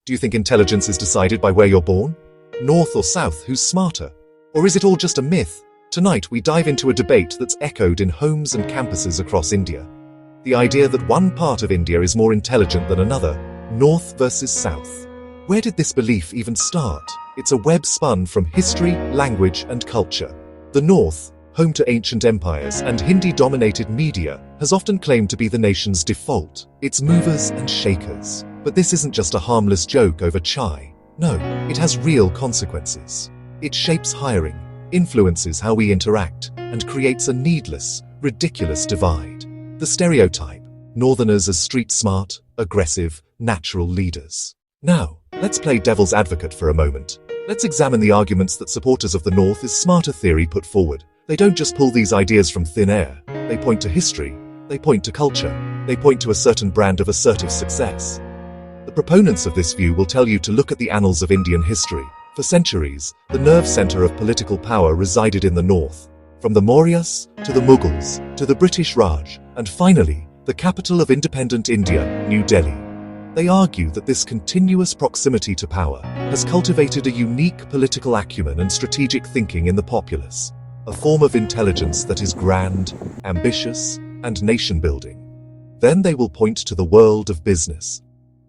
Do you think intelligence is decided by where you're born? North or south, who's smarter? Or is it all just a myth? Tonight we dive into a debate that's echoed in homes and campuses across India. The idea that one part of India is more intelligent than another, North versus South. Where did this belief even start? It's a web spun from history, language, and culture. The North, home to ancient empires and Hindi-dominated media, has often claimed to be the nation's default, its movers and shakers. But this isn't just a harmless joke over chai. No, it has real consequences. It shapes hiring, influences how we interact, and creates a needless, ridiculous divide. The stereotype: Northerners as street smart, aggressive, natural leaders. Now, let's play devil's advocate for a moment. Let's examine the arguments that supporters of the North is smarter theory put forward. They don't just pull these ideas from thin air. They point to history, they point to culture, they point to a certain brand of assertive success. The proponents of this view will tell you to look at the annals of Indian history. For centuries, the nerve center of political power resided in the North. From the Mauryas, to the Mughals, to the British Raj, and finally, the capital of independent India, New Delhi. They argue that this continuous proximity to power has cultivated a unique political acumen and strategic thinking in the populace, a form of intelligence that is grand, ambitious, and nation-building. Then they will point to the world of business.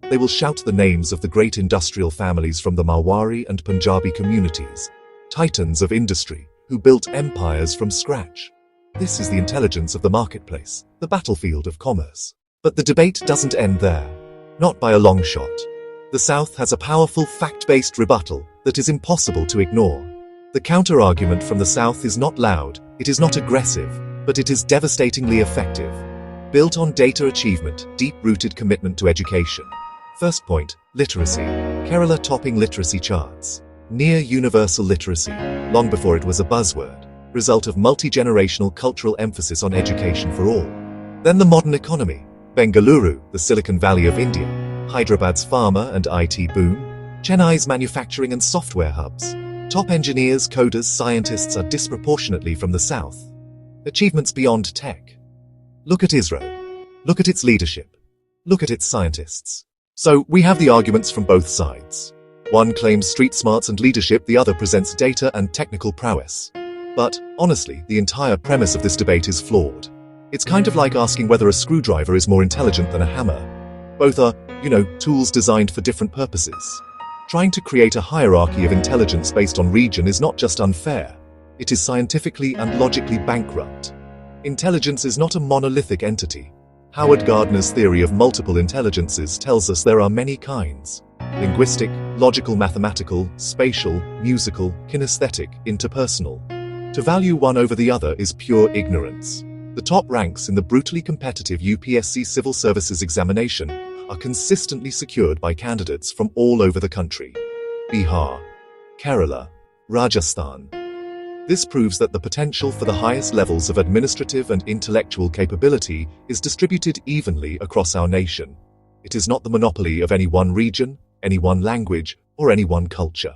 They will shout the names of the great industrial families from the Marwari and Punjabi communities, titans of industry who built empires from scratch. This is the intelligence of the marketplace, the battlefield of commerce. But the debate doesn't end there. Not by a long shot. The South has a powerful fact-based rebuttal that is impossible to ignore. The counter-argument from the South is not loud, it is not aggressive, but it is devastatingly effective. Built on data achievement, deep-rooted commitment to education. First point, literacy. Kerala topping literacy charts. Near universal literacy, long before it was a buzzword, result of multi-generational cultural emphasis on education for all. Then the modern economy. Bengaluru, the Silicon Valley of India. Hyderabad's pharma and IT boom. Chennai's manufacturing and software hubs. Top engineers, coders, scientists are disproportionately from the South. Achievements beyond tech. Look at Israel. Look at its leadership. Look at its scientists. So, we have the arguments from both sides. One claims street smarts and leadership, the other presents data and technical prowess. But, honestly, the entire premise of this debate is flawed. It's kind of like asking whether a screwdriver is more intelligent than a hammer. Both are, tools designed for different purposes. Trying to create a hierarchy of intelligence based on region is not just unfair, it is scientifically and logically bankrupt. Intelligence is not a monolithic entity. Howard Gardner's theory of multiple intelligences tells us there are many kinds: linguistic, logical, mathematical, spatial, musical, kinesthetic, interpersonal. To value one over the other is pure ignorance. The top ranks in the brutally competitive UPSC civil services examination are consistently secured by candidates from all over the country. Bihar, Kerala, Rajasthan. This proves that the potential for the highest levels of administrative and intellectual capability is distributed evenly across our nation. It is not the monopoly of any one region, any one language, or any one culture.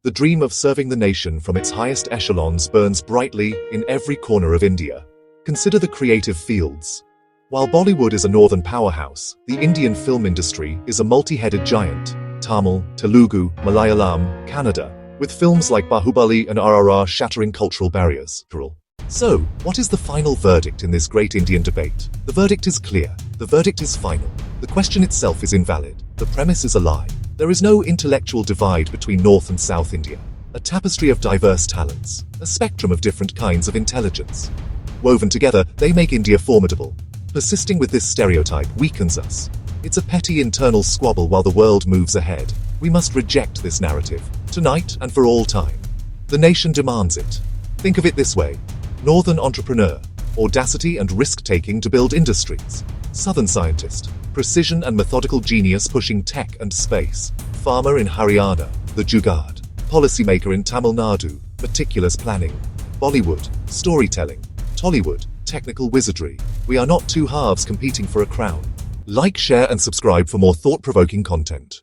The dream of serving the nation from its highest echelons burns brightly in every corner of India. Consider the creative fields. While Bollywood is a northern powerhouse, the Indian film industry is a multi-headed giant. Tamil, Telugu, Malayalam, Kannada, with films like Bahubali and RRR shattering cultural barriers. So, what is the final verdict in this great Indian debate? The verdict is clear. The verdict is final. The question itself is invalid. The premise is a lie. There is no intellectual divide between North and South India. A tapestry of diverse talents. A spectrum of different kinds of intelligence. Woven together, they make India formidable. Persisting with this stereotype weakens us. It's a petty internal squabble while the world moves ahead. We must reject this narrative, tonight and for all time. The nation demands it. Think of it this way. Northern entrepreneur, audacity and risk-taking to build industries. Southern scientist, precision and methodical genius pushing tech and space. Farmer in Haryana, the Jugaad. Policymaker in Tamil Nadu, meticulous planning. Bollywood, storytelling. Tollywood, technical wizardry. We are not two halves competing for a crown. Like, share and subscribe for more thought-provoking content.